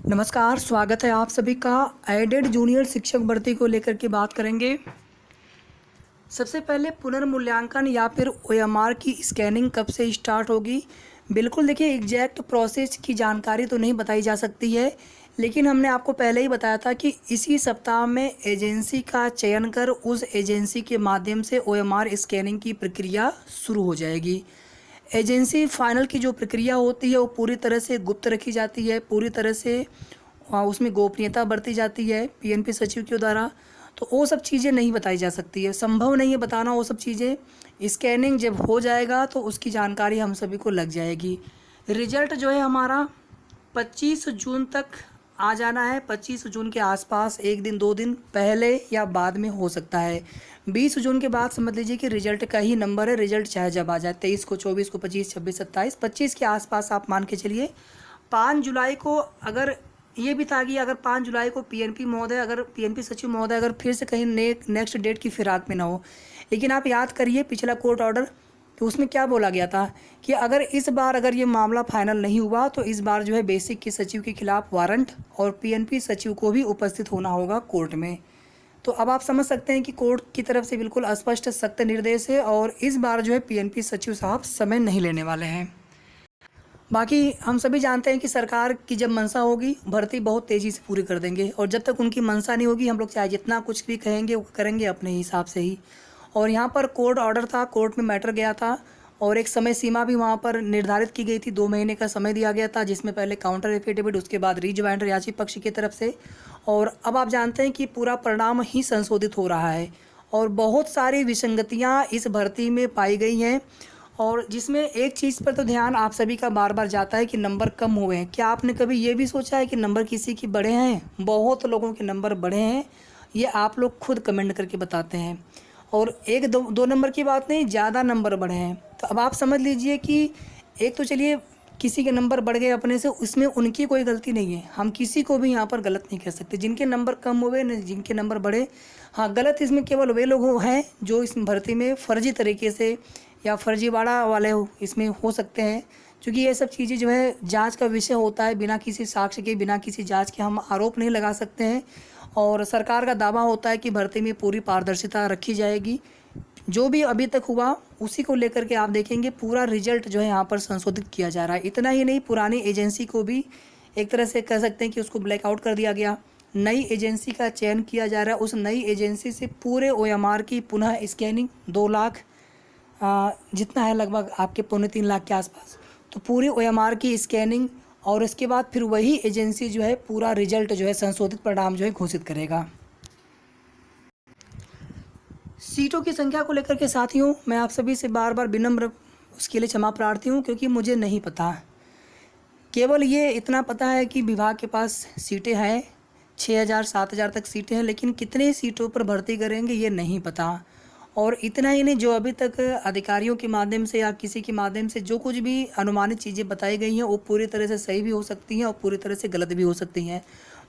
नमस्कार, स्वागत है आप सभी का। एडेड जूनियर शिक्षक भर्ती को लेकर के बात करेंगे। सबसे पहले पुनर्मूल्यांकन या फिर ओएमआर की स्कैनिंग कब से स्टार्ट होगी। बिल्कुल देखिए, एग्जैक्ट प्रोसेस की जानकारी तो नहीं बताई जा सकती है, लेकिन हमने आपको पहले ही बताया था कि इसी सप्ताह में एजेंसी का चयन कर उस एजेंसी के माध्यम से ओएमआर स्कैनिंग की प्रक्रिया शुरू हो जाएगी। एजेंसी फाइनल की जो प्रक्रिया होती है वो पूरी तरह से गुप्त रखी जाती है, पूरी तरह से उसमें गोपनीयता बरती जाती है पीएनपी सचिव के द्वारा। तो वो सब चीज़ें नहीं बताई जा सकती है, संभव नहीं है बताना वो सब चीज़ें। स्कैनिंग जब हो जाएगा तो उसकी जानकारी हम सभी को लग जाएगी। रिजल्ट जो है हमारा 25 जून तक आ जाना है। 25 जून के आसपास, एक दिन 2 दिन पहले या बाद में हो सकता है। 20 जून के बाद समझ लीजिए कि रिजल्ट का ही नंबर है। रिजल्ट चाहे जब आ जाए, 23 को, 24 को, 25, 26, 27, 25 के आसपास आप मान के चलिए। 5 जुलाई को अगर ये भी था कि अगर 5 जुलाई को पीएनपी सचिव महोदय अगर फिर से कहीं नेक्स्ट डेट की फिराक में ना हो। लेकिन आप याद करिए पिछला कोर्ट ऑर्डर, तो उसमें क्या बोला गया था कि अगर इस बार अगर ये मामला फाइनल नहीं हुआ तो इस बार जो है बेसिक के सचिव के खिलाफ वारंट और पीएनपी सचिव को भी उपस्थित होना होगा कोर्ट में। तो अब आप समझ सकते हैं कि कोर्ट की तरफ से बिल्कुल स्पष्ट सख्त निर्देश है और इस बार जो है पीएनपी सचिव साहब समय नहीं लेने वाले हैं। बाकी हम सभी जानते हैं कि सरकार की जब मंशा होगी भर्ती बहुत तेज़ी से पूरी कर देंगे, और जब तक उनकी मंशा नहीं होगी हम लोग चाहे जितना कुछ भी कहेंगे वो करेंगे अपने हिसाब से ही। और यहाँ पर कोर्ट ऑर्डर था, कोर्ट में मैटर गया था और एक समय सीमा भी वहाँ पर निर्धारित की गई थी। 2 महीने का समय दिया गया था, जिसमें पहले काउंटर एफिडेविट, उसके बाद रीज्वाइंडर याची पक्ष की तरफ से। और अब आप जानते हैं कि पूरा परिणाम ही संशोधित हो रहा है और बहुत सारी विसंगतियाँ इस भर्ती में पाई गई हैं। और जिसमें एक चीज़ पर तो ध्यान आप सभी का बार बार जाता है कि नंबर कम हुए हैं। क्या आपने कभी ये भी सोचा है कि नंबर किसी की बढ़े हैं? बहुत लोगों के नंबर बढ़े हैं, ये आप लोग खुद कमेंट करके बताते हैं। और एक दो नंबर की बात नहीं, ज़्यादा नंबर बढ़े हैं। तो अब आप समझ लीजिए कि एक तो चलिए किसी के नंबर बढ़ गए अपने से, उसमें उनकी कोई गलती नहीं है, हम किसी को भी यहाँ पर गलत नहीं कह सकते। जिनके नंबर कम हुए न जिनके नंबर बढ़े, हाँ गलत इसमें केवल वे लोग हैं जो इस भर्ती में फर्जी तरीके से या फर्जीवाड़ा वाले इसमें हो सकते हैं। क्योंकि ये सब चीज़ें जो है जांच का विषय होता है, बिना किसी साक्ष्य के, बिना किसी जांच के हम आरोप नहीं लगा सकते हैं। और सरकार का दावा होता है कि भर्ती में पूरी पारदर्शिता रखी जाएगी। जो भी अभी तक हुआ उसी को लेकर के आप देखेंगे पूरा रिजल्ट जो है यहाँ पर संशोधित किया जा रहा है। इतना ही नहीं, पुरानी एजेंसी को भी एक तरह से कह सकते हैं कि उसको ब्लैकआउट कर दिया गया। नई एजेंसी का चयन किया जा रहा है। उस नई एजेंसी से पूरे ओएमआर की पुनः स्कैनिंग 2 लाख जितना है, लगभग आपके 2.25 लाख के आसपास, तो पूरी ओएमआर की स्कैनिंग और इसके बाद फिर वही एजेंसी जो है पूरा रिजल्ट जो है संशोधित परिणाम जो है घोषित करेगा। सीटों की संख्या को लेकर के साथियों मैं आप सभी से बार बार विनम्र उसके लिए क्षमा प्रार्थी हूँ, क्योंकि मुझे नहीं पता। केवल ये इतना पता है कि विभाग के पास सीटें हैं, 6,000 7,000 तक सीटें हैं, लेकिन कितने सीटों पर भर्ती करेंगे ये नहीं पता। और इतना ही नहीं, जो अभी तक अधिकारियों के माध्यम से या किसी के माध्यम से जो कुछ भी अनुमानित चीज़ें बताई गई हैं वो पूरी तरह से सही भी हो सकती हैं और पूरी तरह से गलत भी हो सकती हैं।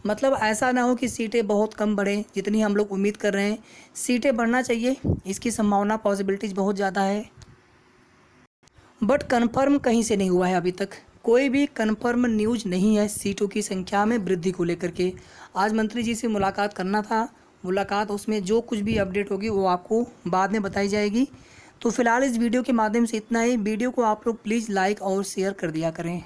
मतलब ऐसा ना हो कि सीटें बहुत कम बढ़ें, जितनी हम लोग उम्मीद कर रहे हैं। सीटें बढ़ना चाहिए, इसकी संभावना, पॉसिबिलिटीज़ बहुत ज़्यादा है, बट कन्फर्म कहीं से नहीं हुआ है अभी तक। कोई भी कन्फर्म न्यूज़ नहीं है सीटों की संख्या में वृद्धि को लेकर के। आज मंत्री जी से मुलाकात करना था, मुलाकात उसमें जो कुछ भी अपडेट होगी वो आपको बाद में बताई जाएगी। तो फिलहाल इस वीडियो के माध्यम से इतना ही। वीडियो को आप लोग प्लीज़ लाइक और शेयर कर दिया करें।